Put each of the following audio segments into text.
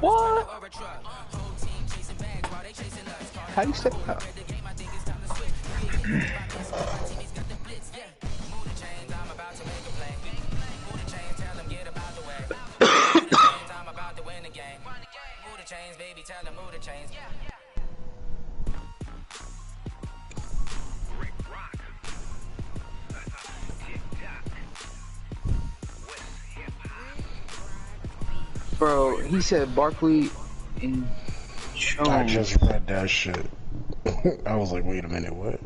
What? How do you step out? Bro, he said Barkley and Jones. I just read that shit. I was like, wait a minute, what?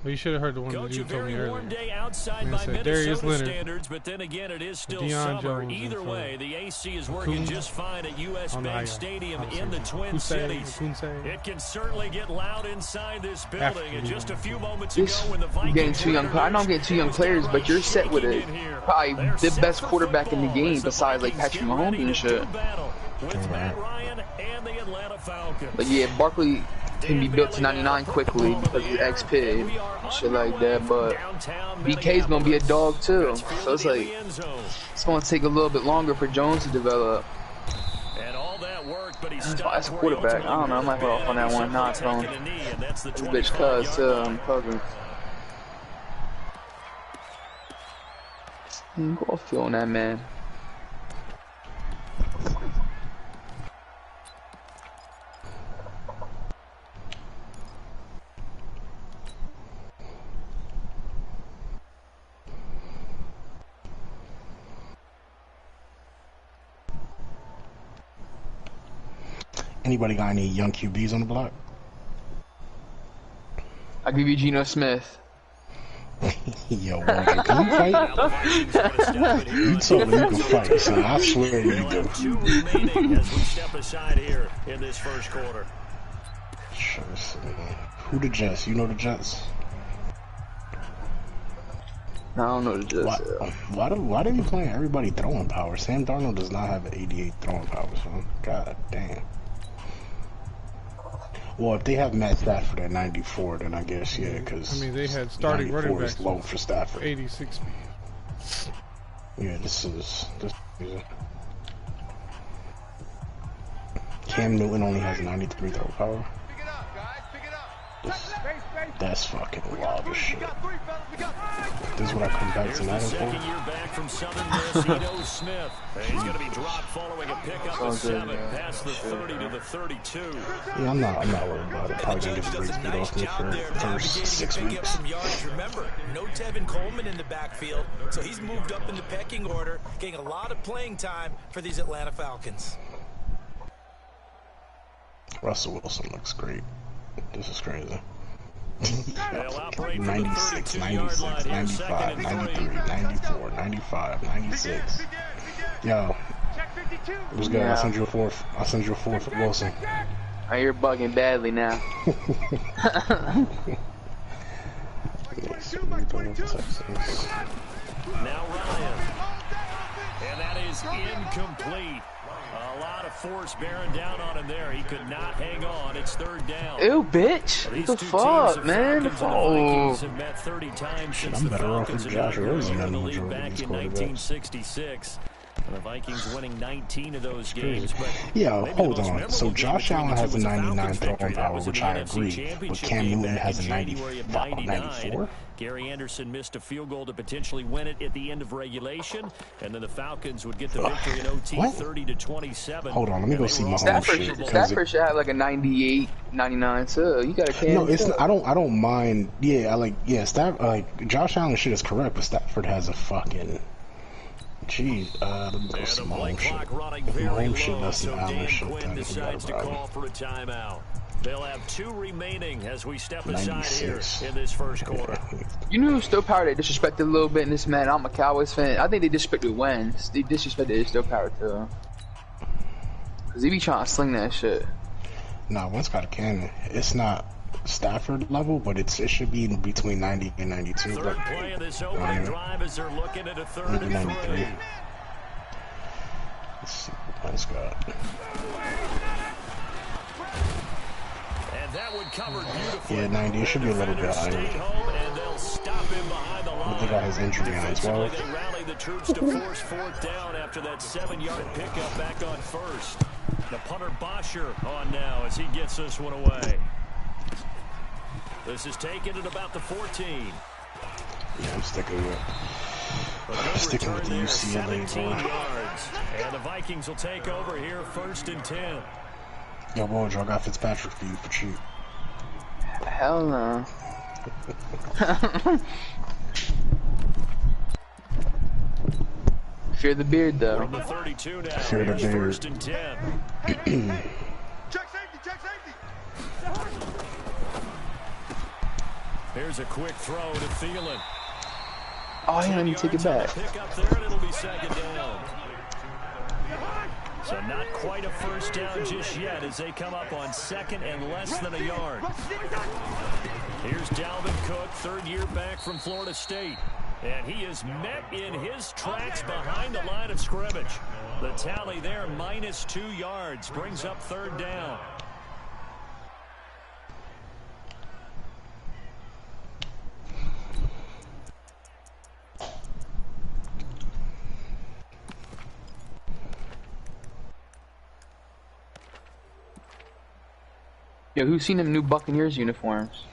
Well, you should have heard the one that you told me earlier. Day outside by Minnesota standards, but then again, it is still summer. Either way, the AC is working just fine at US Bank Stadium in the Twin Cities. It can certainly get loud inside this building. And just a few moments ago, when the Vikings getting too young. I know I'm getting too young players, but you're set with it. Probably the best quarterback in the game besides like Patrick Mahomes and shit. But yeah, Barkley can be built to 99 quickly because of XP, shit like that. But BK's gonna be a dog too, so it's like it's gonna take a little bit longer for Jones to develop. As a quarterback, I don't know. I might go off on that one. Nah, it's on. This bitch cuz Cousins. Go off on that man. Anybody got any young QBs on the block? I'll give you Geno Smith. Yo, Roger, can you fight? You told me you can fight, so I swear you do. Two remaining as we step aside here in this first quarter. Who the Jets? You know the Jets? I don't know the Jets. Why do you playing everybody throwing power? Sam Darnold does not have an 88 throwing power, so god damn. Well, if they have Matt Stafford at 94, then I guess, yeah, because... I mean, they had starting running backs low for Stafford. 86 speed. Yeah, this is... Cam Newton only has 93 throw power. That's fucking wild as shit. This is what I come back to Madden for. Second year back from Southern Miss, Ito Smith. He's going to be dropped following a pickup of 7 past the 30 to the 32. Yeah, I'm not worried about it. Probably going to get the brakes beat off me for the first 6 weeks. Remember, no Tevin Coleman in the backfield, so he's moved up in the pecking order, getting a lot of playing time for these Atlanta Falcons. Russell Wilson looks great. This is crazy. 96, 96, 95, 93, 94, 95, 96. Yo, what's good? I'll send you a fourth. I'll send you a fourth for Wilson. Oh, you're bugging badly now. Now Ryan. And that is incomplete. A lot of force bearing down on him there. He could not hang on. It's third down. Ew, bitch. What the fuck, man? Oh. I'm better off with Josh Rosen than the league back in 1966. And the Vikings winning 19 of those games. But yeah, hold on. So Josh Allen has a 99 throwing power, which I agree. But Cam Newton has a 94? Gary Anderson missed a field goal to potentially win it at the end of regulation, and then the Falcons would get the victory in OT 30-27. Hold on, let me go see my home shit. Stafford should have like a 98, 99 too. You got a Cam. No, it's not, I don't mind. Yeah, Josh Allen shit is correct, but Stafford has a fucking. Gee, let me go see my home shit. My home shit, that's some Allen shit. Decides to call for a timeout. They'll have 2 remaining as we step aside here in this first quarter. You know who Stowe Power they disrespected a little bit in this, man? I'm a Cowboys fan. I think they disrespected Wentz. They disrespected Stowe Power too. Cause he be trying to sling that shit. Nah, Wentz got a cannon. It's not Stafford level, but it should be in between 90 and 92. Third play of this opening drive as they're looking at a third and 3. Let's see what Wentz got. That would cover beautifully. Yeah, 90. It should be a little bit higher. And they'll stop him behind the line. But they got his injury on as well. They rally the troops to force 4th down after that 7-yard pickup back on first. The punter Bosher on now as he gets this one away. This is taken at about the 14. Yeah, I'm sticking with the UCLA yards. And the Vikings will take over here 1st and 10. Yo, boys, I got Fitzpatrick for you for cheap. Hell no. Fear the beard, though. From the 32 now. Fear the beard. 1st and 10. Check safety. Here's a quick throw to Thielen. Oh, he let me take it back. Pick up there, and it'll be 2nd down. So not quite a 1st down just yet as they come up on 2nd and less than a yard. Here's Dalvin Cook, 3rd year back from Florida State. And he is met in his tracks behind the line of scrimmage. The tally there, -2 yards, brings up 3rd down. Yo, who's seen them new Buccaneers uniforms?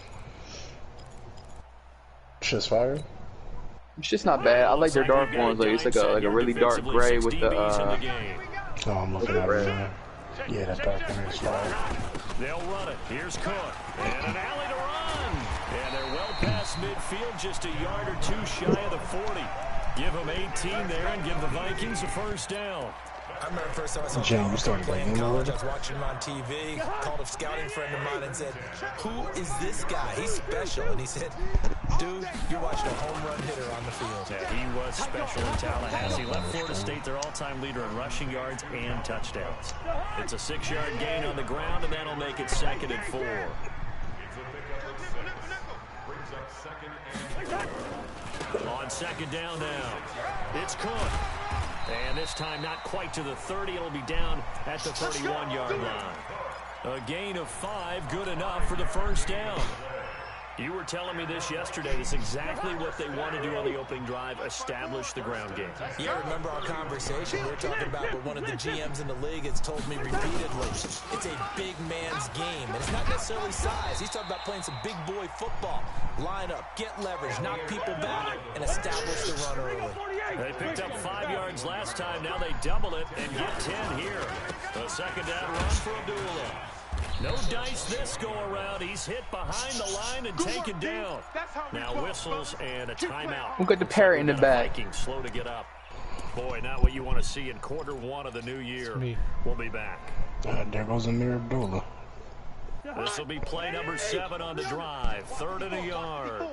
Shit's fire. It's just not bad. I like their dark ones. Like it's like a really dark gray with the Oh, I'm looking at it now. Yeah, that dark one is fire. They'll run it. Here's Cook. And an alley to run. And they're well past midfield, just a yard or 2 shy of the 40. Give them 18 there and give the Vikings a 1st down. I remember first time I saw Jane, you started playing in playing college. I was watching him on TV, called a scouting friend of mine and said, "Who is this guy? He's special." And he said, "Dude, you're watching a home run hitter on the field." Yeah, he was special in Tallahassee. Left Florida State their all-time leader in rushing yards and touchdowns. It's a 6-yard gain on the ground, and that'll make it 2nd and 4. On 2nd down now, it's Cook. And this time not quite to the 30. It'll be down at the 31-yard line. A gain of 5, good enough for the 1st down. You were telling me this yesterday. It's exactly what they want to do on the opening drive, establish the ground game. Yeah, remember our conversation? We were talking about what one of the GMs in the league has told me repeatedly. It's a big man's game, and it's not necessarily size. He's talking about playing some big boy football. Line up, get leverage, knock people back, and establish the run early. They picked up 5 yards last time. Now they double it and get 10 here. A 2nd down run for Abdullah. No dice this go around. He's hit behind the line and taken down. Now whistles and a timeout. Who got the parrot in the back? Vikings slow to get up. Boy, not what you want to see in quarter 1 of the new year. We'll be back. There goes Amir Abdullah. This will be play number 7 on the drive. 3rd and a yard.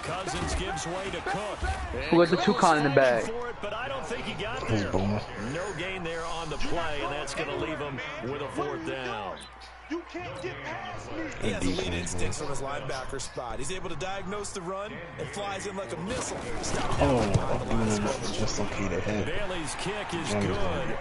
Cousins gives way to Cook. Who got the toucan in the bag? But I don't think he got there. No gain there on the play, and that's going to leave him with a 4th down. You can't get past me. He has elite instincts from his linebacker spot. He's able to diagnose the run and flies in like a missile. Just okay to hit. Bailey's kick is good.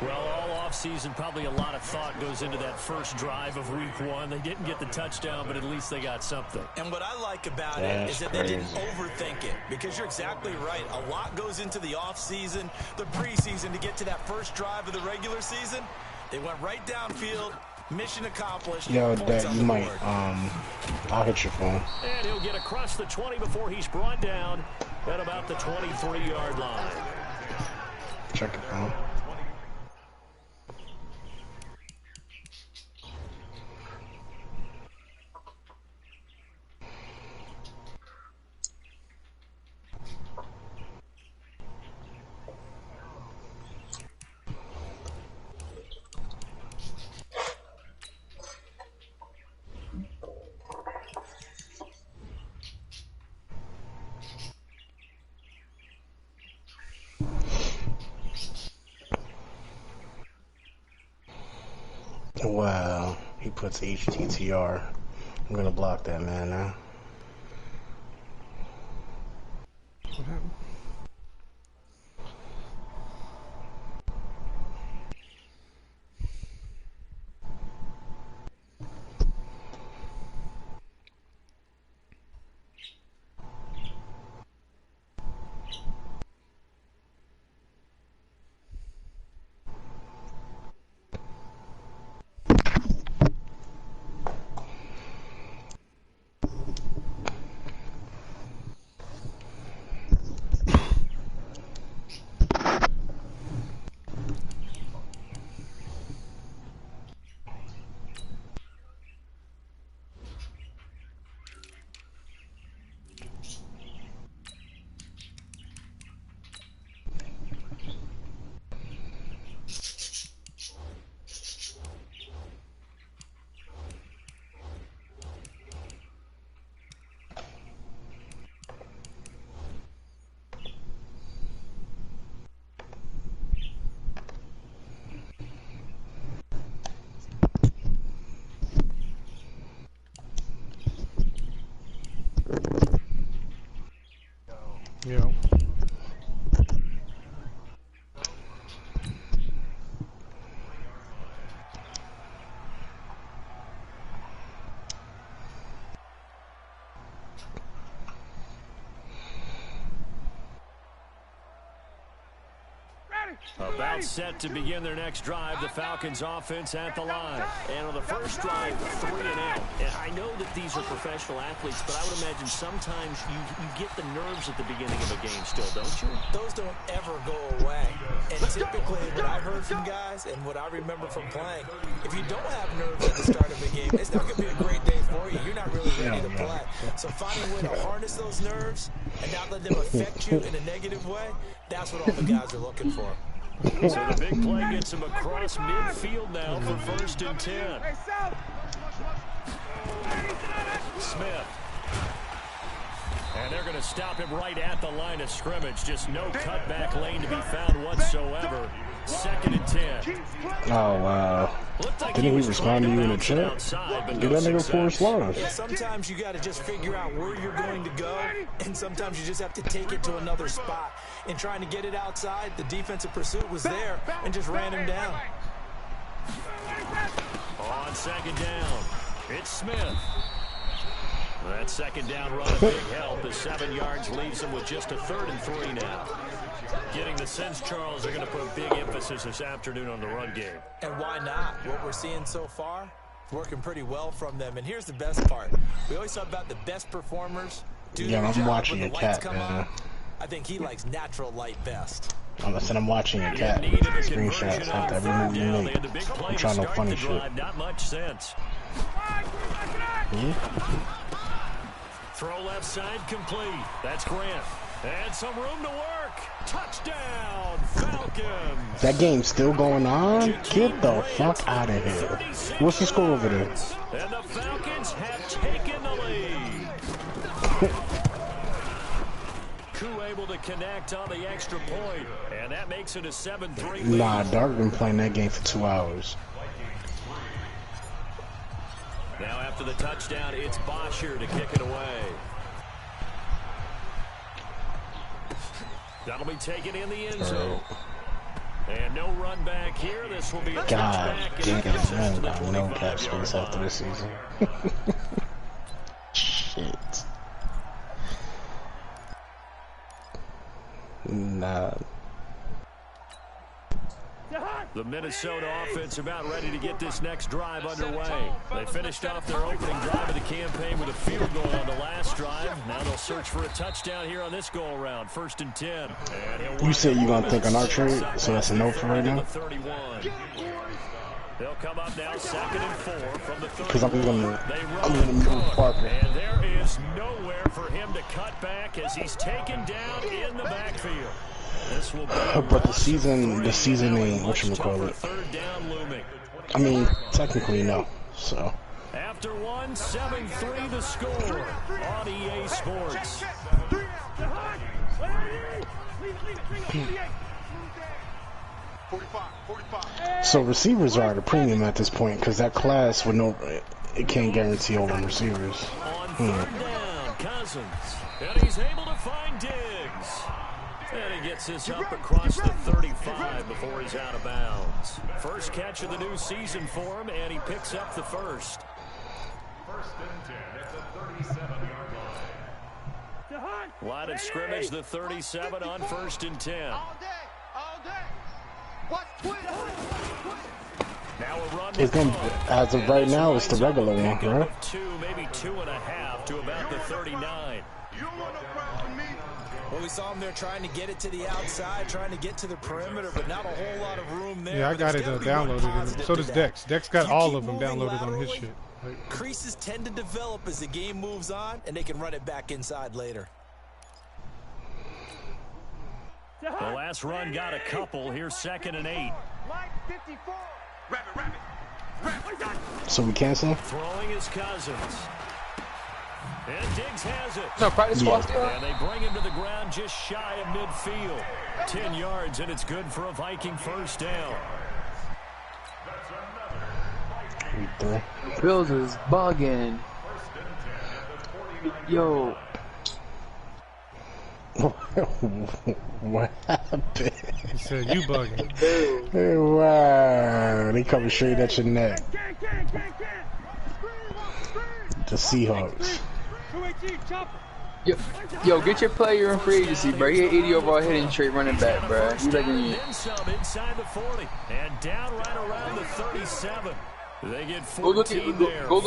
Well, all offseason, probably a lot of thought goes into that first drive of week 1. They didn't get the touchdown, but at least they got something. And what I like about it is that they didn't overthink it, because you're exactly right. A lot goes into the offseason, the preseason to get to that first drive of the regular season. They went right downfield. Mission accomplished. Yo, Dad, you might, I'll hit your phone. And he'll get across the 20 before he's brought down at about the 23-yard line. Check your phone. Wow, he puts HTTR. I'm gonna block that man now. What happened? Yeah. About set to begin their next drive, the Falcons offense at the line. And on the first drive, 3 and out. And I know that these are professional athletes, but I would imagine sometimes you get the nerves at the beginning of a game still, don't you? Those don't ever go away. And typically what I've heard from guys and what I remember from playing, if you don't have nerves at the start of a game, it's not going to be a great day for you. You're not really ready to play. So finding a way to harness those nerves and not let them affect you in a negative way, that's what all the guys are looking for. So the big play gets him across midfield now for 1st and 10. Smith. And they're going to stop him right at the line of scrimmage. Just no cutback lane to be found whatsoever. 2nd and 10. Oh, wow. Didn't he respond to you in the chat? Get that nigga 4 slows. Yeah, sometimes you got to just figure out where you're going to go, and sometimes you just have to take it to another spot. In trying to get it outside, the defensive pursuit was there and just ran him down. On 2nd down, it's Smith. That 2nd down run a big help as 7 yards leaves him with just a 3rd and 3 now. Getting the sense, Charles, are going to put big emphasis this afternoon on the run game. And why not? What we're seeing so far, working pretty well from them. And here's the best part. We always talk about the best performers. Yeah, I'm watching your cat, man. I think he likes natural light best. I'm watching your cat. Screenshots after every move you make. I'm trying no funny shit. Not much sense. Throw left side complete. That's Grant. And some room to work. Touchdown, Falcons. That game's still going on? Get the fuck out of here. What's the score over there? And the Falcons have taken the lead. Koo able to connect on the extra point. And that makes it a 7-3 lead. Nah, Dark been playing that game for 2 hours. Now after the touchdown, it's Bosher to kick it away. That'll be taken in the end zone. And no run back here. This will be a God touchback. damn, I got no cap space after this season. Shit. Nah. The Minnesota offense about ready to get this next drive underway. They finished off their opening drive of the campaign with a field goal on the last drive. Now they'll search for a touchdown here on this go-around. 1st and 10. You said you're going to think on our trade, so that's a no for right now? They'll come up now 2nd and 4 from the 30. Because I'm going to move Parker. And there is nowhere for him to cut back as he's taken down in the backfield. This will be but the season ain't whatchamacallit. I mean, technically no, so. After 7-3 the score on EA Sports. So receivers are at a premium at this point because that class with it can't guarantee over receivers. On 3rd down, Cousins, and he's able to find Diggs. And he gets this up across the 35 before he's out of bounds. First catch of the new season for him, and he picks up the first. 1st and 10 at the 37-yard line. Line of scrimmage, the 37 on 1st and 10. All day. Watch Twitter. Now a run. It's gonna, as of right now, it's the regular one, right? 2, maybe 2.5 to about the 39. You don't want no problem with me. Well, we saw him there trying to get it to the outside, trying to get to the perimeter, but not a whole lot of room there. Yeah, I got it downloaded. So does Dex. Dex got all of them downloaded on his shit. Creases tend to develop as the game moves on, and they can run it back inside later. The last run got a couple. Here's 2nd and 8. So we cancel? Throwing his Cousins. And Diggs has it. No, practice squad still? And they bring him to the ground just shy of midfield. 10 yards, and it's good for a Viking first down. Bills is bugging. Yo. What happened? He said you bugging. Wow, they coming straight at your neck. The Seahawks. Yo, get your player in free agency, bro. He had 80 overall hitting trait running back, bro. He's like inside the 40 and down right around the 37. They get 14 go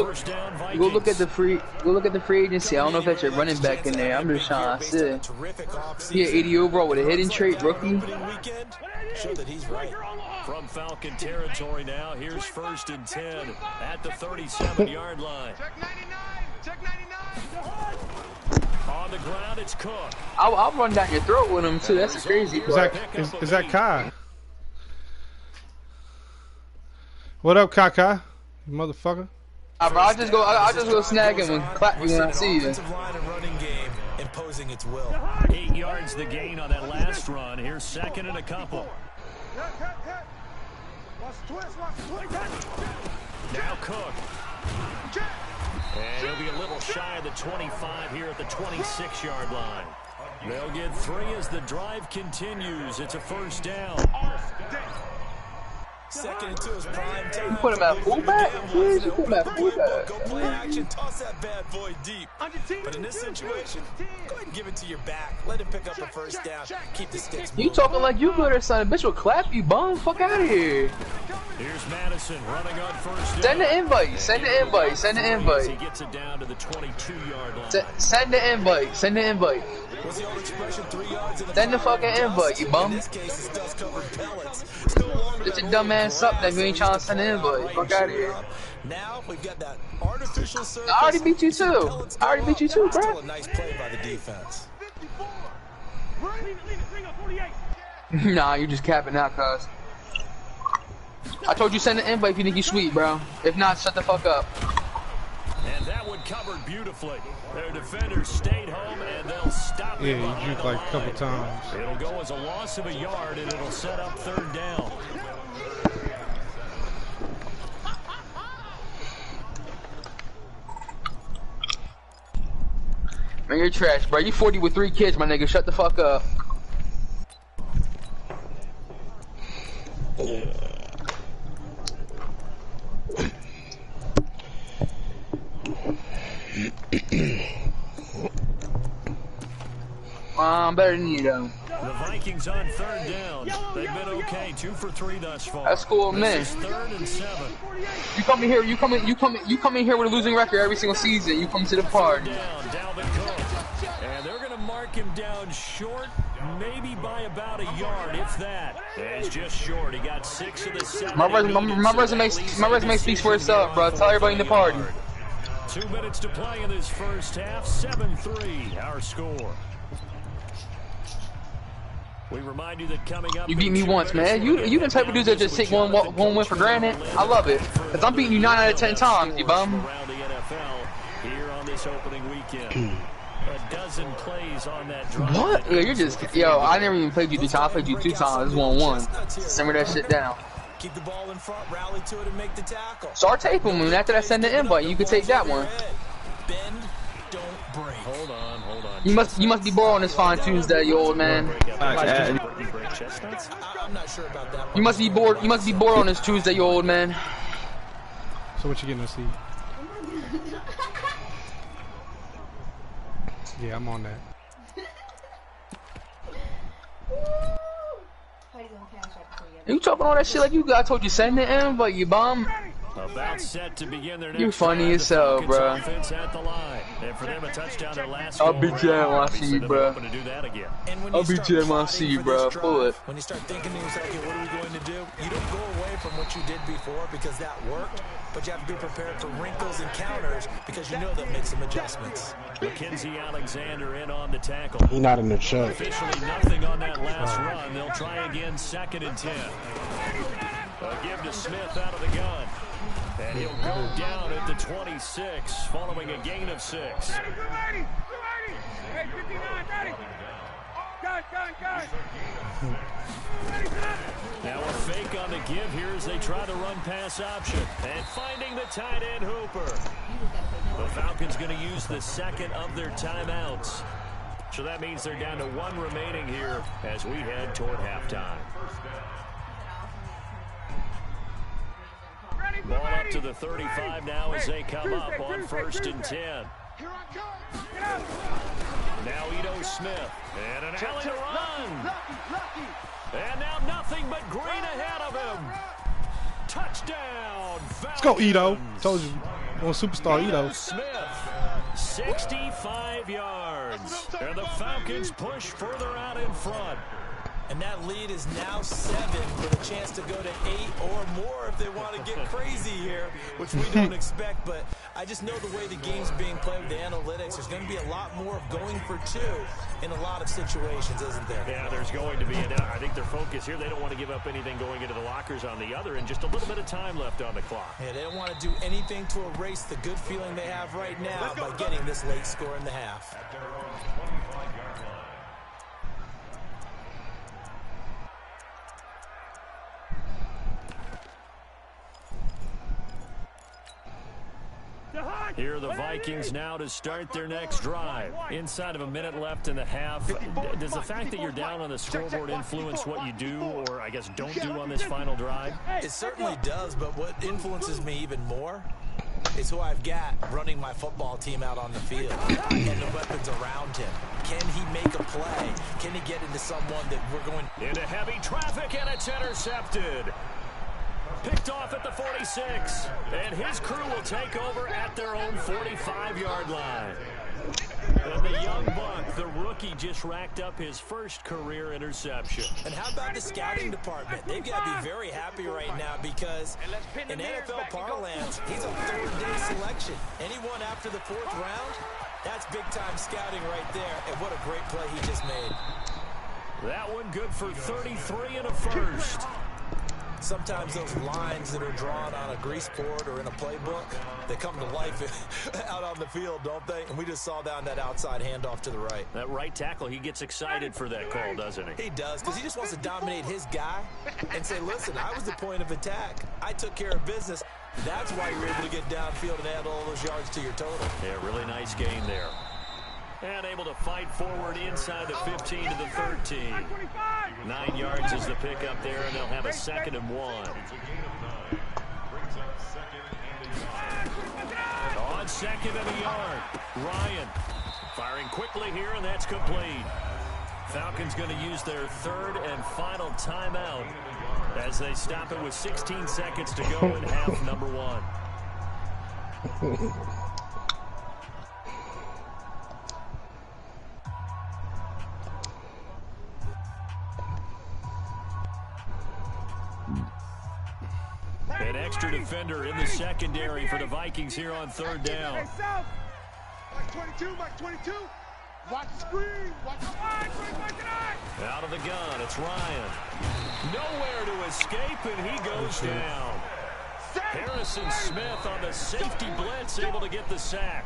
look at the free agency. I don't know if that's your running back in there. I'm just trying to see. He had 80 overall with a hitting trait, rookie. Show that he's right. From Falcon territory now, here's 1st and 10 at the 37-yard line. Check 99. On the ground, it's Cook. I'll run down your throat with him too. That's crazy. Is that Kai? What up, Kaka? You motherfucker. I'll just go snag him and clap you when I see you. Running game imposing its will. 8 yards the gain on that last run. Here's 2nd and a couple. Now Cook. And he'll be a little shy of the 25 here at the 26-yard line. They'll get 3 as the drive continues. It's a first down. 2nd and 2 is prime time. You put him at fullback? Please, you put him at fullback. Go play action, toss that bad boy deep. But in this situation, go ahead and give it to your back. Let him pick up a first down. Keep the sticks moving. You talking like you good or something? Bitch will clap you, bum. Fuck out of here. Here's Madison running on first down. Send the invite. Send the invite. Send the invite. He gets it down to the 22-yard line. Send the invite. Send the invite. What's the old expression? 3 yards in the Send the fucking invite, you bum. In this case, it's dust-covered pellets. Get your dumb ass up that you ain't trying to send the invite. Fuck out of here. Now we've got that artificial surface. I already beat you too. I already beat you too, bro. Still a nice play by the defense. Nah, you just capping out, cuz. I told you send the invite if you think you sweet, bro. If not, shut the fuck up. And that one covered beautifully. Their defenders stayed home, and they'll stop it. Yeah, you juked like a couple times. It'll go as a loss of a yard, and it'll set up 3rd down. Man, you're trash, bro. You 40 with 3 kids, my nigga. Shut the fuck up. I'm better than you, though. The Vikings on 3rd down. They've been okay, 2 for 3 thus far. That's cool, man. This is 3rd and 7. You come in here. You come in here with a losing record every single season. You come to the party. Down, Dalvin Cook. And they're going to mark him down short, maybe by about a yard, if that. He's just short. He got 6 of the 7. My resume speaks for itself, bro. Tell everybody in the party. 2 minutes to play in this first half. 7-3, our score. We remind you that coming up. You beat me once, man. You the type of dudes that just take one win for granted. I love it. Cause I'm beating you 9 out of 10 times, you bum. Around the NFL here on this opening weekend. A dozen plays on that drive. What? Yeah, you're just I never even played you 2 times. I played you 2 times. It's 1-1. Simmer that shit down. Keep the ball in front, rally to it, and make the tackle. Start taping them, and after that, send the invite. You can take that one. Bend, don't break. Hold on. You must be bored on this fine Tuesday, you old man. I'm not sure about that one. You must be bored. You must be bored on this Tuesday, you old man. So what you getting to see? Yeah, I'm on that. You talking all that shit like I told you send the invite, you bum. About set to begin their next You funny drive. as hell, bro. And for them, a touchdown their last I'll beat you when I see you, bro. To do that again. I'll beat you when I see you, bro. Pull it. When you start thinking to yourself, okay, what are we going to do? You don't go away from what you did before because that worked, but you have to be prepared for wrinkles and counters because you know that makes some adjustments. Mackenzie Alexander in on the tackle. He not in the check. Officially nothing on that last run. They'll try again, 2nd and 10. give to Smith out of the gun. And he'll go down at the 26 following a gain of 6. Hey, 59, ready. Gun. Now a fake on the give here as they try the run-pass option. And finding the tight end Hooper. The Falcons going to use the second of their timeouts. So that means they're down to 1 remaining here as we head toward halftime. Ball up to the 35 now as they come up on 1st and 10. Now Ito Smith. And an alley to run. And now nothing but green ahead of him. Touchdown, Falcons. Let's go, Ito. Told you. On superstar Ito. Smith, 65 yards. And the Falcons push further out in front. And that lead is now 7 with a chance to go to 8 or more if they want to get crazy here, which we don't expect. But I just know the way the game's being played with the analytics, there's going to be a lot more of going for 2 in a lot of situations, isn't there? Yeah, there's going to be. And I think their focus here, they don't want to give up anything going into the lockers on the other, and just a little bit of time left on the clock. Yeah, they don't want to do anything to erase the good feeling they have right now by getting this late score in the half. Here are the Vikings now to start their next drive. Inside of a minute left in the half. Does the fact that you're down on the scoreboard influence what you do, or I guess don't do on this final drive? It certainly does, but what influences me even more is who I've got running my football team out on the field and the weapons around him. Can he make a play? Can he get into someone that we're going into heavy traffic, and it's intercepted. Picked off at the 46, and his crew will take over at their own 45-yard line. And the young buck, the rookie, just racked up his first career interception. And how about the scouting department? They've got to be very happy right now because in NFL parlance, he's a third-day selection. Anyone after the 4th round, that's big-time scouting right there. And what a great play he just made. That one good for 33 and a first. Sometimes those lines that are drawn on a grease board or in a playbook, they come to life out on the field, don't they? And we just saw down that outside handoff to the right. That right tackle, he gets excited for that call, doesn't he? He does, because he just wants to dominate his guy and say, listen, I was the point of attack. I took care of business. That's why you're able to get downfield and add all those yards to your total. Yeah, really nice gain there. And able to fight forward inside the 15 to the 13. 9 yards is the pickup there, and they'll have a 2nd and 1. On 2nd and a yard. Ryan firing quickly here, and that's complete. Falcons going to use their 3rd and final timeout as they stop it with 16 seconds to go in half number 1. An extra defender in the secondary for the Vikings here on 3rd down. Mike 22, Mike 22. Watch the screen. Watch the screen. Out of the gun, it's Ryan. Nowhere to escape, and he goes down. Harrison Smith on the safety blitz, able to get the sack.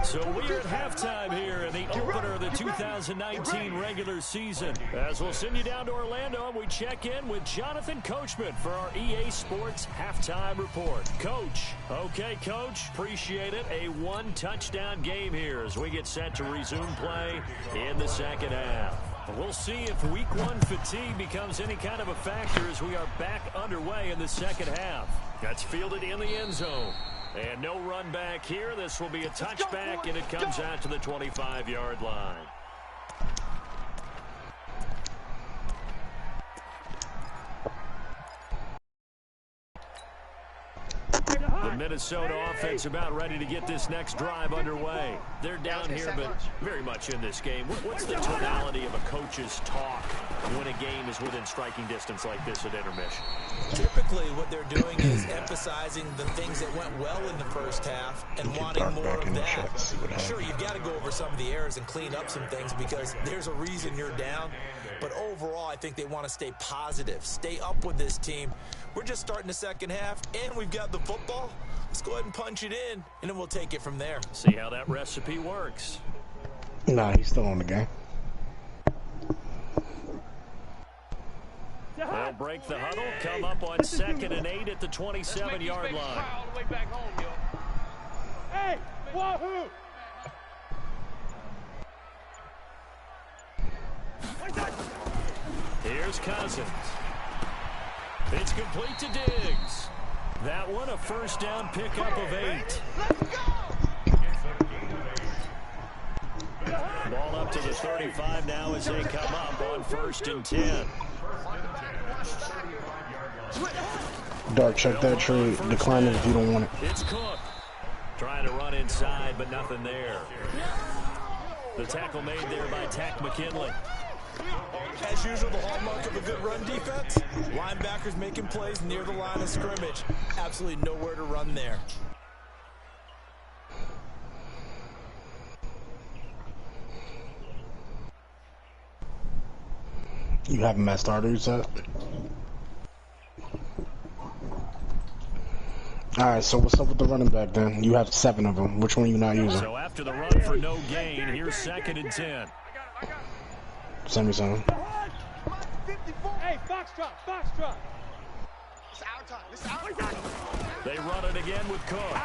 So we're at halftime here in the opener of the 2019 regular season. As we'll send you down to Orlando, and we check in with Jonathan Coachman for our EA Sports halftime report. Coach. Okay, Coach. Appreciate it. A 1-touchdown game here as we get set to resume play in the second half. We'll see if week 1 fatigue becomes any kind of a factor as we are back underway in the second half. That's fielded in the end zone. And no run back here. This will be a touchback, and it comes out to the 25-yard line. The Minnesota offense about ready to get this next drive underway. They're down here, but very much in this game. What's the tonality of a coach's talk when a game is within striking distance like this at intermission? Typically, what they're doing is emphasizing the things that went well in the first half and wanting more of that. Sure, you've got to go over some of the errors and clean up some things because there's a reason you're down. But overall, I think they want to stay positive, stay up with this team. We're just starting the second half, and we've got the football. Let's go ahead and punch it in, and then we'll take it from there. See how that recipe works. Nah, he's still on the game. They'll break the huddle, come up on 2nd and 8 at the 27-yard line. All the way back home, yo. Hey, wahoo! Here's Cousins. It's complete to Diggs. That one a first down pickup of 8. Ball up to the 35 now as they come up on 1st and 10. Dark, check that trade. Decline it if you don't want it. It's Cook. Trying to run inside, but nothing there. The tackle made there by Tack McKinley. As usual, the hallmark of a good run defense. Linebackers making plays near the line of scrimmage. Absolutely nowhere to run there. You have him at starter, you said? Alright, so what's up with the running back then? You have 7 of them. Which one are you not using? So after the run for no gain, here's 2nd and 10. Send me some. Hey, Foxtrot, Foxtrot. It's our time. It's our time. They run it again with Cook.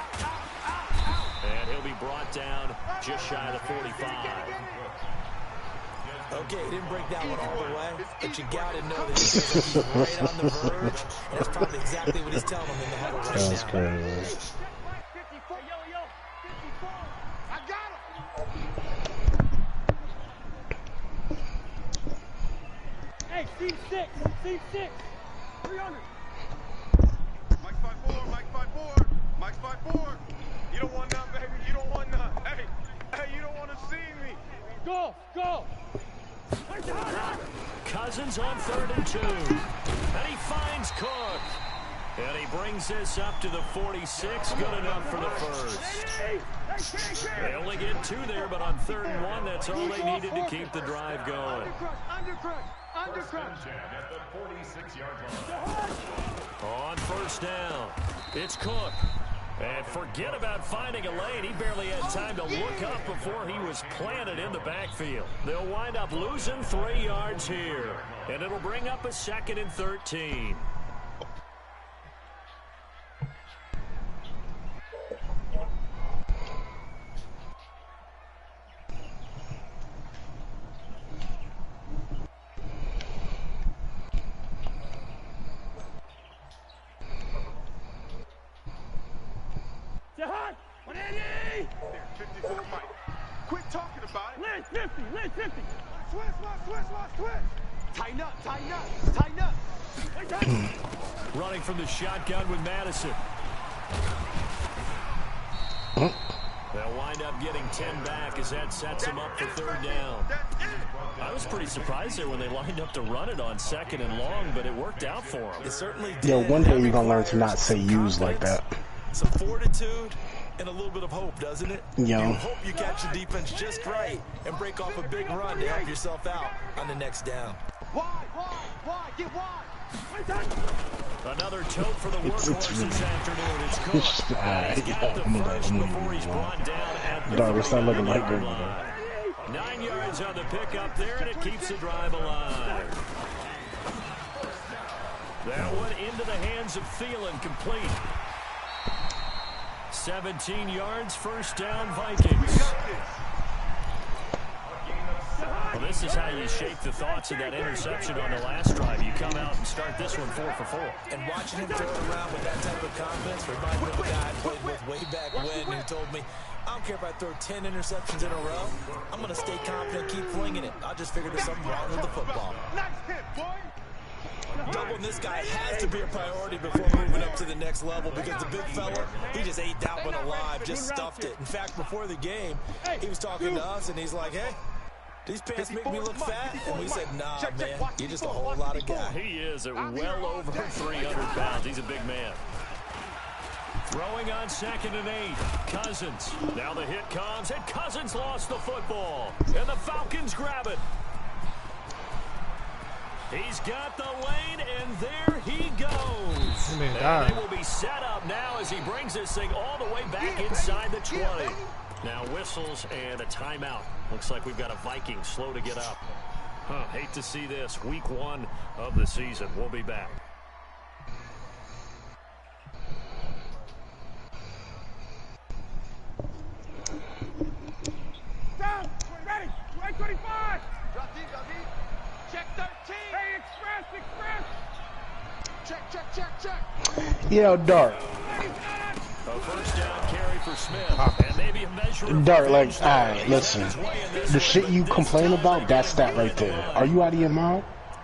And he'll be brought down just shy of the 45. Okay, he didn't break that one all the way, but you got to know that he's right on the verge. And that's probably exactly what he's telling him in the huddle right now. That's crazy. 54, yo, 54. I got him. Hey, C6, 300. Mike's 5'4", Mike's 5'4", Mike's 5'4". You don't want none, baby. You don't want none. Hey, you don't want to see me. Go. Cousins on 3rd and 2. And he finds Cook. And he brings this up to the 46. Good enough for the first. They only get 2 there, but on 3rd and 1, that's all they needed to keep the drive going. Undercrush. At the 46-yard line. On 1st down, it's Cook. And forget about finding a lane. He barely had time to look up before he was planted in the backfield. They'll wind up losing 3 yards here. And it'll bring up a 2nd and 13. There, 54 Mike. Quit talking about it. Lynch 50. Twist. Tighten up. Running from the shotgun with Madison. They'll wind up getting 10 back as that sets them up for 3rd down. I was pretty surprised there when they lined up to run it on 2nd and long, but it worked out for them. It certainly did. Yo, one day you're gonna learn to not say use like that. Some fortitude and a little bit of hope, doesn't it? Yo. You hope you catch your defense just right and break off a big run to help yourself out on the next down. Why? Get wide. Another tote for the workhorse this afternoon. It's Cook. He's got the first before he's brought down at the 3-yard line. 9 yards on the pickup there, and it keeps the drive alive. That one into the hands of Thielen, complete. 17 yards, 1st down, Vikings. Well, this is how you shake the thoughts of that interception on the last drive. You come out and start this one 4 for 4. And watching him throw it around with that type of confidence reminds me of a guy I played with way back when who told me, I don't care if I throw 10 interceptions in a row. I'm going to stay confident, keep flinging it. I just figured there's something wrong with the football. Nice hit, boy. Doubling this guy has to be a priority before moving up to the next level because the big fella, he just ate that one alive, just stuffed it. In fact, before the game, he was talking to us, and he's like, hey, these pants make me look fat. And we said, nah, man, you're just a whole lot of guy. He is at well over 300 pounds. He's a big man. Throwing on 2nd and 8. Cousins. Now the hit comes, and Cousins lost the football. And the Falcons grab it. He's got the lane, and there he goes. man and died. they will be set up now as he brings this thing all the way back inside the 20. Now whistles and a timeout. Looks like we've got a Viking slow to get up. Hate to see this. Week 1 of the season. We'll be back. Down. Ready. Right 25. Drop deep. Check 13. Hey, express. Check. Yo, Dart. A first down carry for Smith. And maybe a measure of Dart, like, alright, listen. The shit you complain about, that's that right there. Are you out of your mind?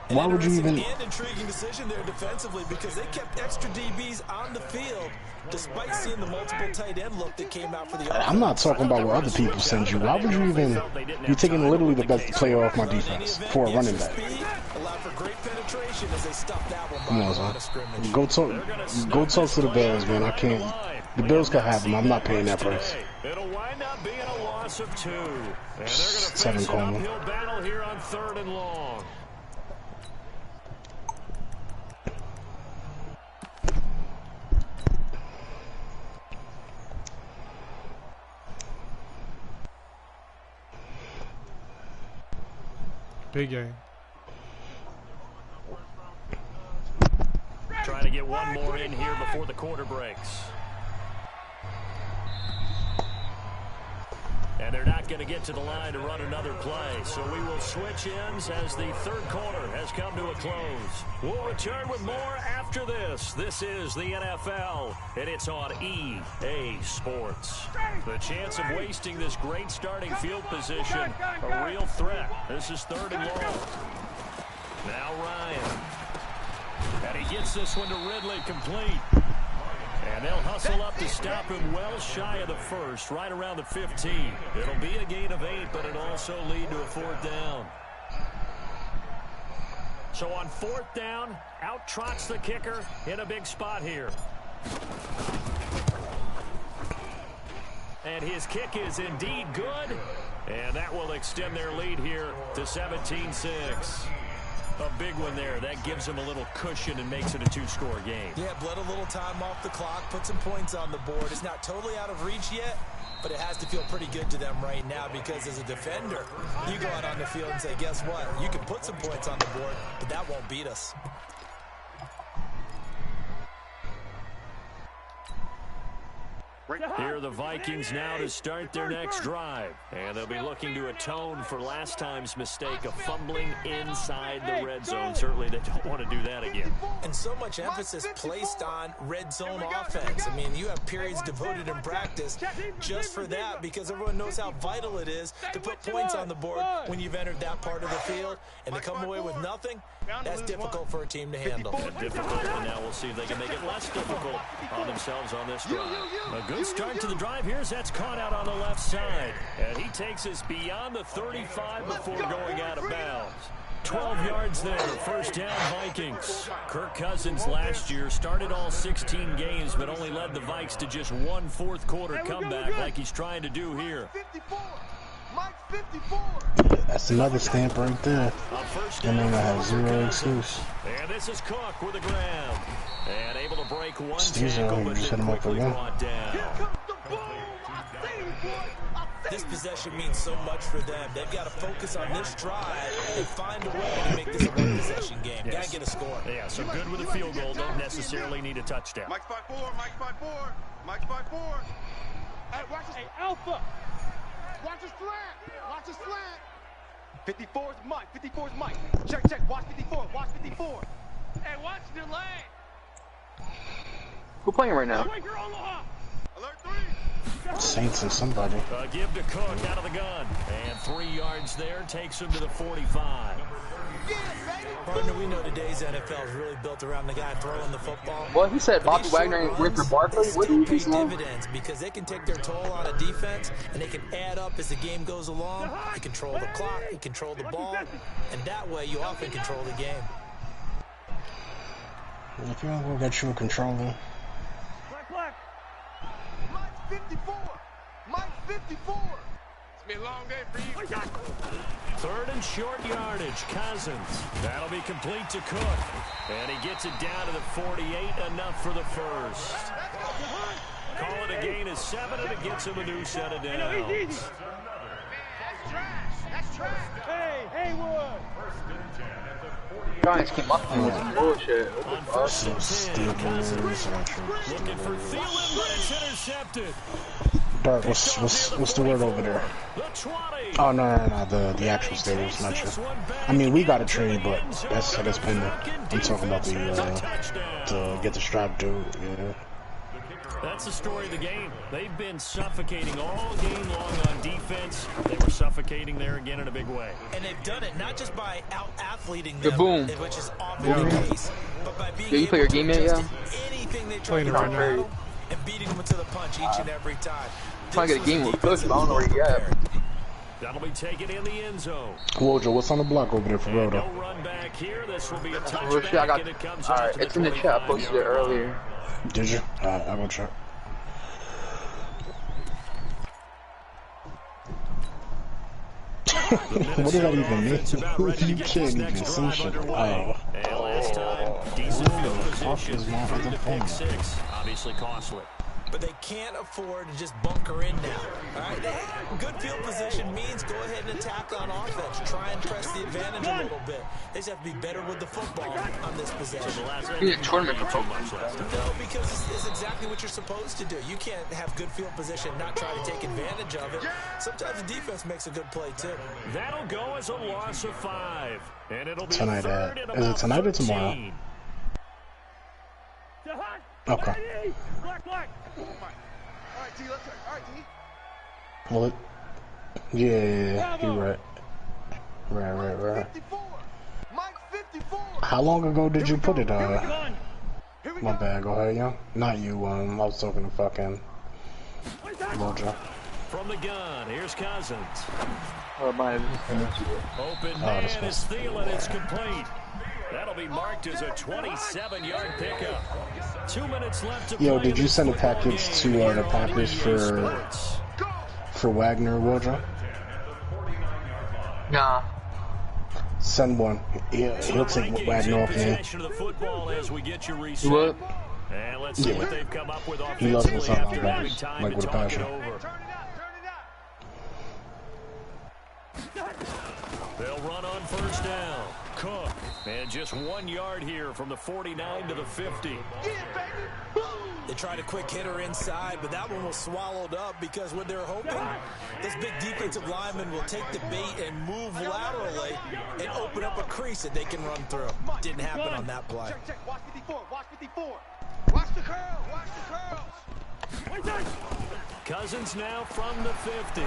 Why would you even... And intriguing decision there defensively because they kept extra DBs on the field despite seeing the multiple tight end look that came out for the offense. I'm not talking about what other people send you. Why would you even... You're taking literally the best player off my defense for a running back. Come on, son. Go talk to the Bears, man. I can't... The Bills can have him. I'm not paying that price. It'll wind up being a loss of 2. And they're going to face an uphill battle here on 3rd and long. Big game. Trying to get one more in here before the quarter breaks. And they're not going to get to the line to run another play. So we will switch ends as the 3rd quarter has come to a close. We'll return with more after this. This is the NFL, and it's on EA Sports. The chance of wasting this great starting field position, a real threat. This is 3rd and long. Now Ryan. And he gets this one to Ridley complete. And they'll hustle up to stop him well shy of the 1st, right around the 15. It'll be a gain of 8, but it'll also lead to a 4th down. So on 4th down, out trots the kicker in a big spot here. And his kick is indeed good. And that will extend their lead here to 17-6. A big one there. That gives them a little cushion and makes it a 2-score game. Yeah, bled a little time off the clock, put some points on the board. It's not totally out of reach yet, but it has to feel pretty good to them right now because as a defender, you go out on the field and say, guess what? You can put some points on the board, but that won't beat us. Here are the Vikings now to start their next drive. And they'll be looking to atone for last time's mistake of fumbling inside the red zone. Certainly they don't want to do that again. And so much emphasis placed on red zone offense. I mean, you have periods devoted in practice just for that because everyone knows how vital it is to put points on the board when you've entered that part of the field. And to come away with nothing, that's difficult for a team to handle. Difficult, and now we'll see if they can make it less difficult on themselves on this drive. A good start to the drive here as that's caught out on the left side. And he takes us beyond the 35 before going out of bounds. 12 yards there, first down Vikings. Kirk Cousins last year started all 16 games but only led the Vikes to just one fourth-quarter comeback like he's trying to do here. 54. Mike 54. That's another stamp right there. And then I have zero excuse. And this is Cook with a grab. And able to break one Steve's tackle, on, but just hit him up quickly again. brought down. Here comes the boom. I see you, boy. This possession means so much for them. They've got to focus on this drive and find a way to make this a one-possession game. Yes. Got to get a score. Yeah, so good with a field goal. Don't necessarily need a touchdown. Mike's 5-4. Mike's 5-4. Mike's 5-4. Hey, watch this. Hey, Alpha. Watch his slant. Watch his slant. 54 is Mike. 54 is Mike. Check. Watch 54. Watch 54. Hey, watch the lane. Who playing right now? Alert 3. Saints and somebody. Give to Cook out of the gun. And 3 yards there takes him to the 45. Partner, we know today's NFL is really built around the guy throwing the football. What he said, Bobby Wagner and Richard Barkley? What do you pay think? dividends because they can take their toll on a defense and they can add up as the game goes along. You control the clock, you control the ball, and that way you often control the game. If you don't go get you a controller. Mike's 54. Mike's 54. Be a long day for you. Third and short yardage, Cousins. That'll be complete to Cook. And he gets it down to the 48, enough for the first. Call it a gain of 7, and it gets him a new set of downs. That's trash. That's trash. Hey, Haywood. Giants came up with some bullshit. On first and 10, Cousins looking for Thielen, but it's intercepted. Bart, what's the word over there? Oh no, the actual stadium's not true. I mean, we got a trade, but that's pending. I'm talking about to get the strap dude. Yeah. That's the story of the game. They've been suffocating all game long on defense. They were suffocating there again in a big way. And they've done it not just by out-athleting them, boom. which is often the case, but by being you play your game yet, yeah? anything they try to right do and beating them to the punch each and every time. Trying to get a game with Cook, but I don't know where you at. That'll be taken in the end zone. Wojo, what's on the block over there for Roto? No run back here. This will be a Well, shit, I touchback, got, and it comes all out right, to it's in the chat. I posted it earlier. Did you? I'll go check. What does that even mean? You can't even see shit. Oh. Last time, decent field Fuck is position. my Through other the phone? pick 6. Obviously costly. But they can't afford to just bunker in now. All right? Good field position means go ahead and attack on offense. Try and press the advantage a little bit. They just have to be better with the football on this possession. You need a tournament for football. No, because it's exactly what you're supposed to do. You can't have good field position and not try to take advantage of it. Sometimes the defense makes a good play, too. That'll go as a loss of 5. And it'll be Tonight, third and is it about tonight or 13. tomorrow? Okay. Black. All right, T, let's go. All right, T. Well, yeah, you're right. Right. 54. Mike 54. How long ago did you put it, my bad, go ahead, young. Not you, I was talking to fucking Mojo. From the gun, here's Cousins. Open man that's is Thielen. It's complete. That'll be marked as a 27-yard pickup. 2 minutes left to play. Yo, did you send a package to the Packers for Wagner, Wojo? Nah. Send one. He'll take Wagner off me. What? And let's see what they've come up with He loves offensively what's on after my having back, time like to with a talk it passion. over. They'll run on first down. Cook. And just 1 yard here from the 49 to the 50. They tried a quick hitter inside, but that one was swallowed up because what they're hoping, this big defensive lineman will take the bait and move laterally and open up a crease that they can run through. Didn't happen on that play. Check. Watch 54. Watch 54. Watch the curl. Watch the curls. Cousins now from the 50.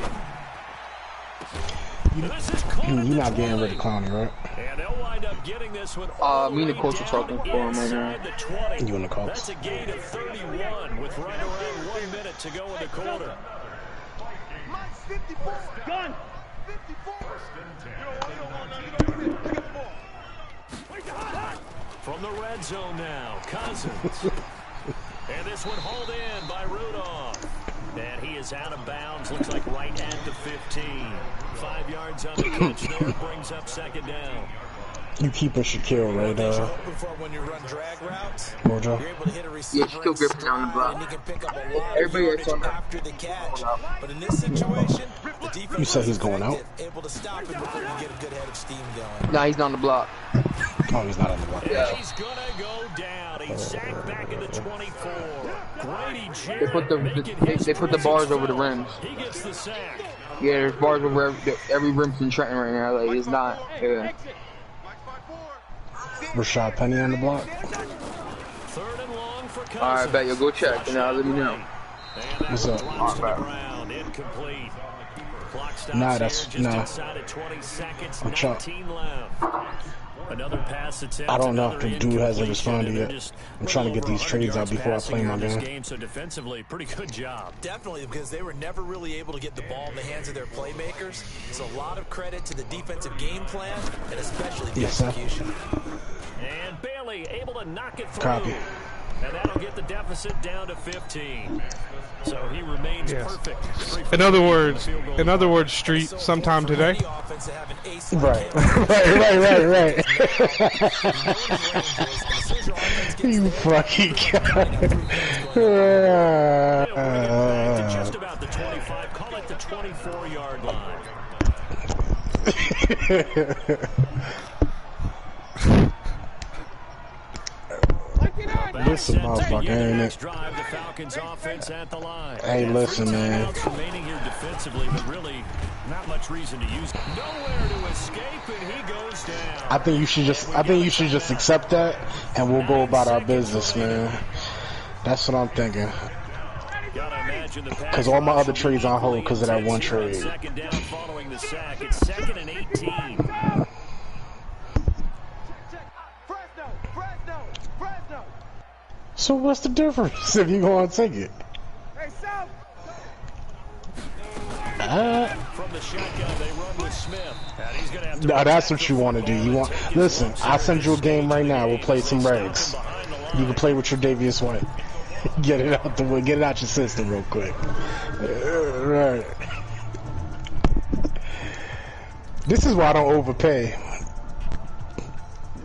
You're not getting rid of Clowney, right? And they'll wind up getting this one Me and the coach are talking for him right now. You and the Colts. That's a gain of 31 with right around 1 minute to go in the quarter. Mike 54. Gun. 54. From the red zone now, Cousins. And this one hauled in by Rudolph. And he is out of bounds, looks like right at the 15. 5 yards on the catch there, brings up second down. You keeping Shaquille, right, When you run drag routes, Mojo? you're able to hit a receiver Shaquille Griffin on the block. and you can pick up a lot Everybody of that's on yardage that. after the catch. But in this situation, the defense You said he's was going out? effective, able to stop him before you get a good head of steam going. Nah, he's not on the block. Oh, he's not on the block. And he's going to go down. He's sacked back at the 24. Grady They put they put the bars over the rims. He gets the sack. Yeah, there's bars over every rim in Trenton right now. Like, it's not. Yeah. Rashad Penny on the block. Third and long for Cousins. All right, bet you'll go check and let me know. What's up? Incomplete. Clock stops Nah, here that's just inside of 20 seconds. I'm 19 left. Another pass attempt. I don't know if another the dude hasn't incompletion, responded and yet. they're just I'm trying to get these over 100 trades out yards before I play my passing here in this game. So defensively, pretty good job. Definitely, because they were never really able to get the ball in the hands of their playmakers. So a lot of credit to the defensive game plan and especially the Yes, sir. execution. And Bailey able to knock it through. Copy. And that'll get the deficit down to 15. So he remains perfect. In other words, Street, sometime today. Right. You fucking guy. Just about the 25. Call it the 24-yard line. Listen, motherfucker, ain't it? Hey, listen, man. Remaining here defensively, but really not much reason to use. Nowhere to escape, and he goes down. I think you should just accept that, and we'll go about our business, man. That's what I'm thinking. Because all my other trades on hold because of that one trade. Second down following the sack. It's 2nd and 18. So what's the difference if you go and take it? From the shotgun, they run with Smith. And he's gonna have to No, that's what you want to do. You want listen. I'll send you a game right now. We'll play some regs. You can play with your Davius White. Get it out the way. Get it out your system real quick. Right. This is why I don't overpay.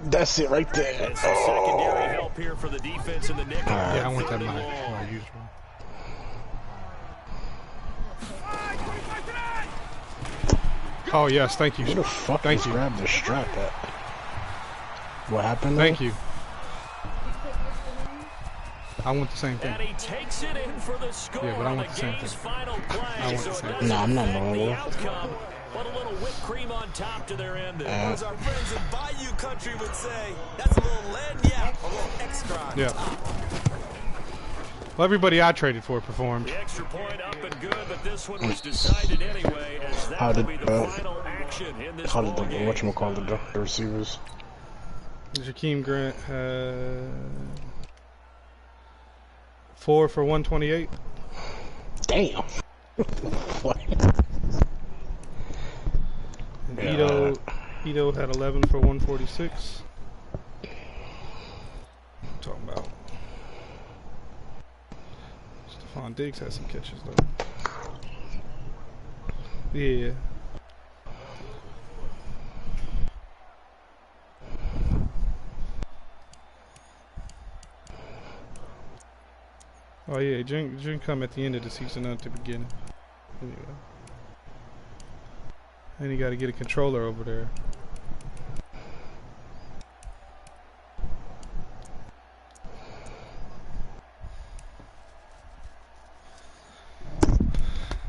That's it right there. It's a secondary help here for the defense in the nickel. Yeah, I want that money. Oh yes, thank you. Who the fuck thank you. Grabbed the strap at? What happened? Thank you. I want the same thing. And he takes it in for the score. Yeah, but I want the same thing. I want the same thing. No, I'm not normal. Put a little whipped cream on top to their ending. As our friends in Bayou Country would say, that's a little lagniappe, a little extra on top. Well, everybody I traded for performed. The extra point up and good, but this one was decided anyway, as that will be the final action in this ball game. Whatchamacallit, the receivers? Jakeem Grant had 4 for 128. Damn. What? And Ito had 11 for 146. Talking about. Stephon Diggs had some catches though. Yeah. Oh yeah, June come at the end of the season, not at the beginning. Anyway. And you got to get a controller over there.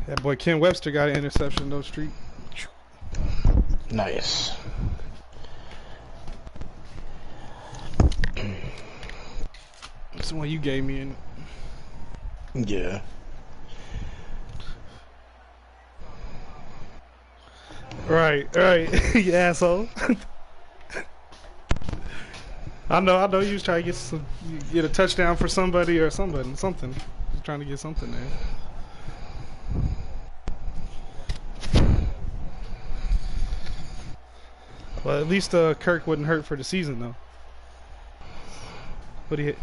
That boy Ken Webster got an interception though, Street. Nice. That's the one you gave me in. Yeah. Right, you asshole. I know you was trying to get a touchdown for somebody or something. Just trying to get something there. Well, at least Kirk wasn't hurt for the season though. But he hit.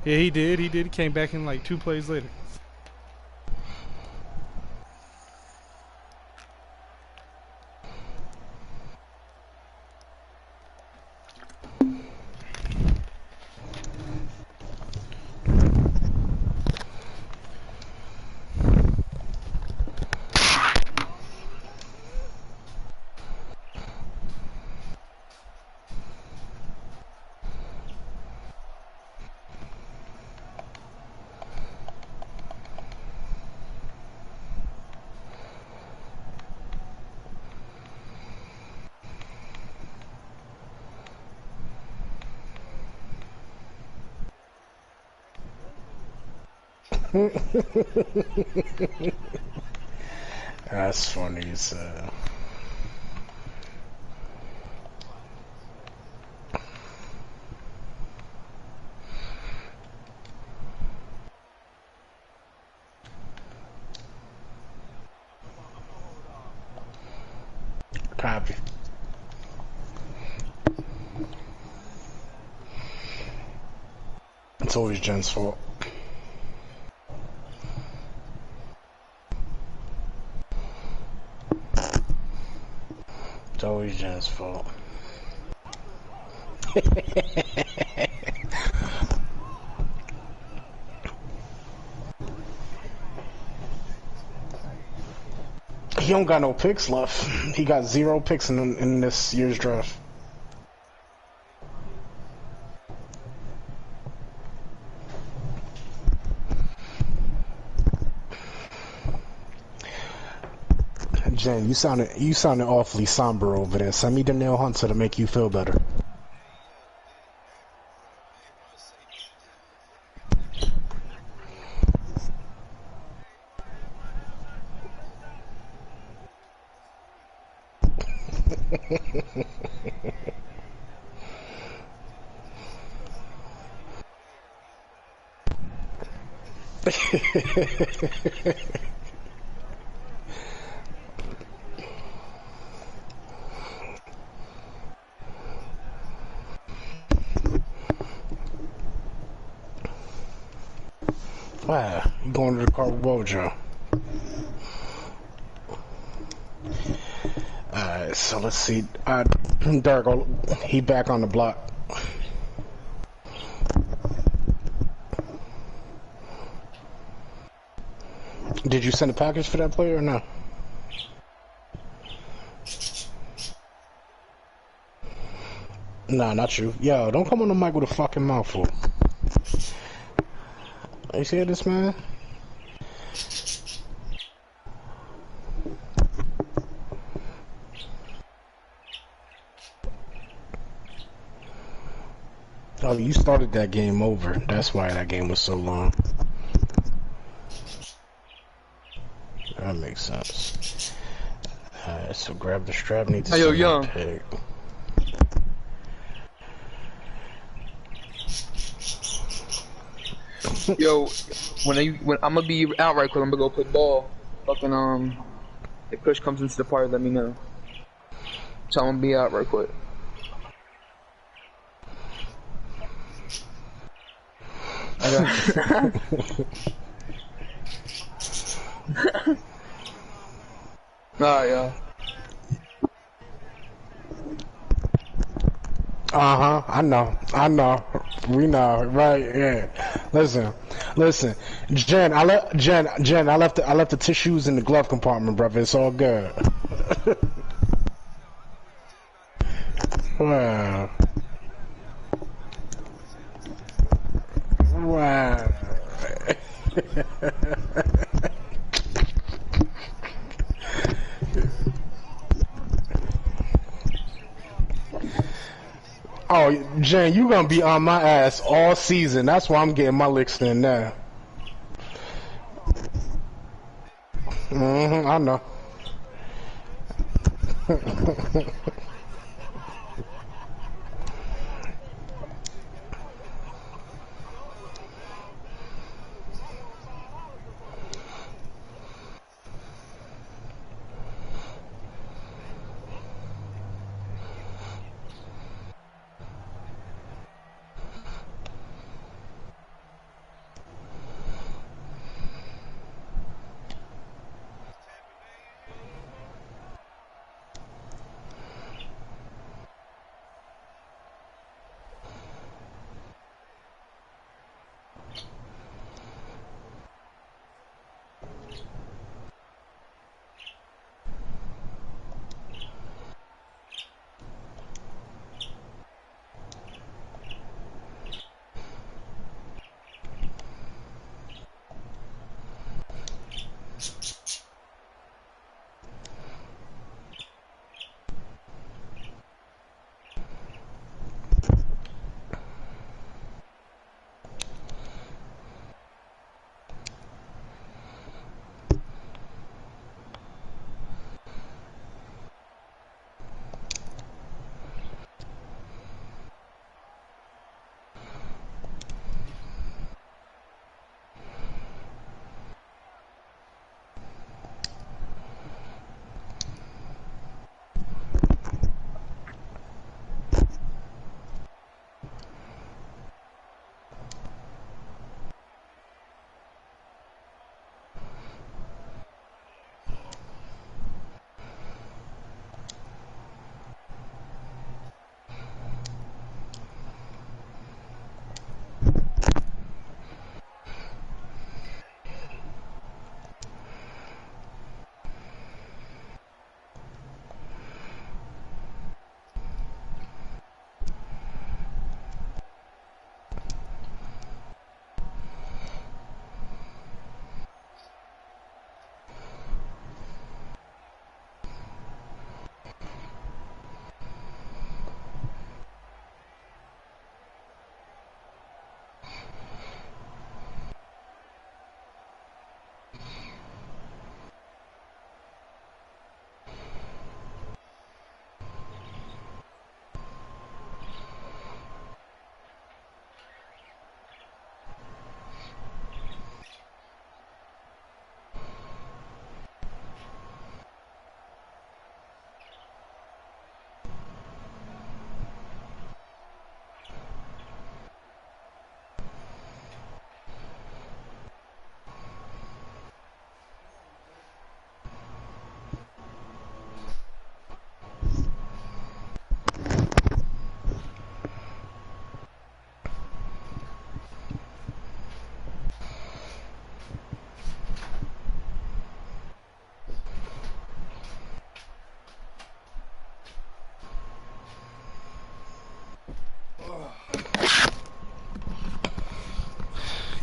Yeah, he did. He came back in like 2 plays later. That's funny, so. Copy. It's always Jen's fault. It's always Jen's fault. He don't got no picks left. He got 0 picks in this year's draft. Jen, you sounded awfully somber over there. Send me the Nail Hunter to make you feel better. Wow, you going to the car with Wojo. Alright, so let's see. Dark, he back on the block. Did you send a package for that player or no? Nah, not you. Yo, don't come on the mic with a fucking mouthful. You see this, man? Oh, you started that game over. That's why that game was so long. That makes sense. Alright, so grab the strap. Need to yo, young. Pick. Yo, when I'm gonna be out right quick, I'm gonna go play ball. Fucking if push comes into the party, let me know. So I'm gonna be out right quick. Alright, yo. I know. We know, right? Yeah. Listen. Jen, I left the tissues in the glove compartment, brother. It's all good. Wow. Oh, Jen, you gonna be on my ass all season. That's why I'm getting my licks in now. I know.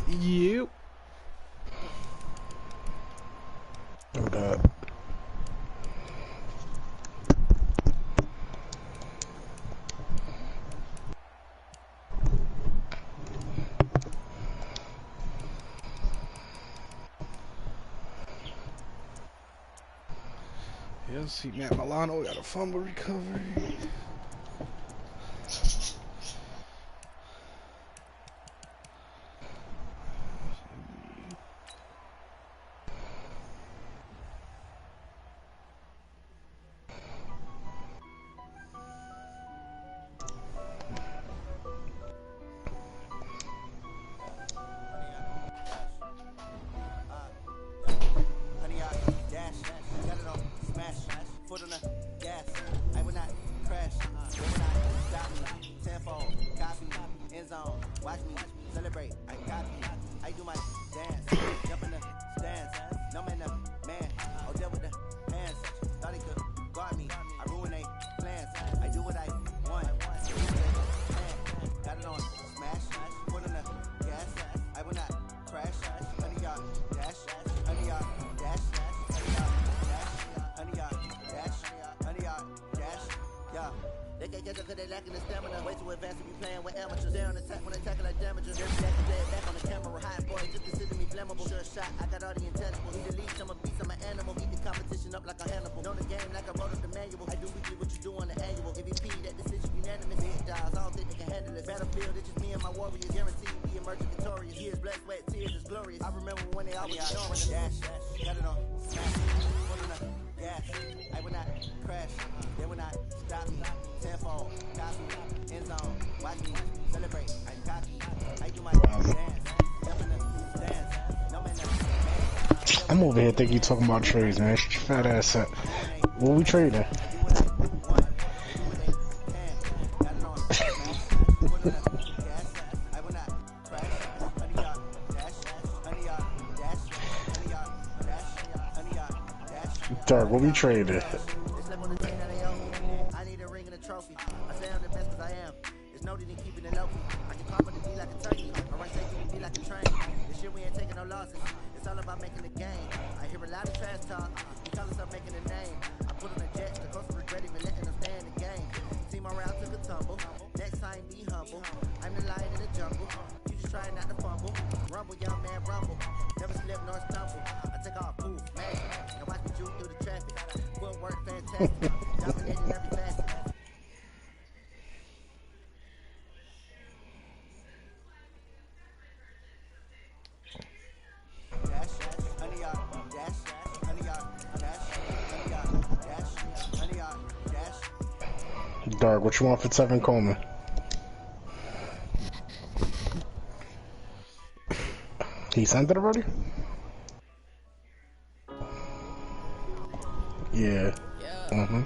Yep. I'm good. Yeah, see, Matt Milano got a fumble recovery. I'm over here thinking you talking about trades, man. Shut your fat ass up. What we trading? Dark, what we trading? Dark, what you want for Tevin Coleman? He sent it already? Yeah. Mm-hmm.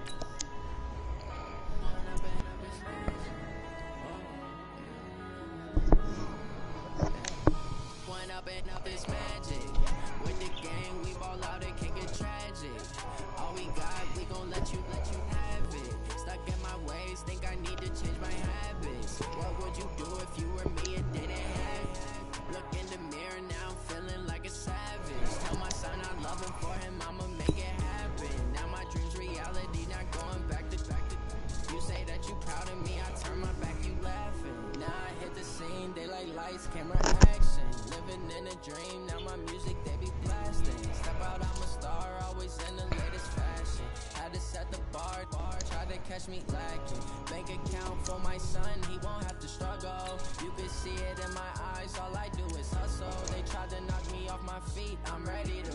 Catch me lacking. Bank account for my son, he won't have to struggle. You can see it in my eyes, all I do is hustle. They tried to knock me off my feet, I'm ready to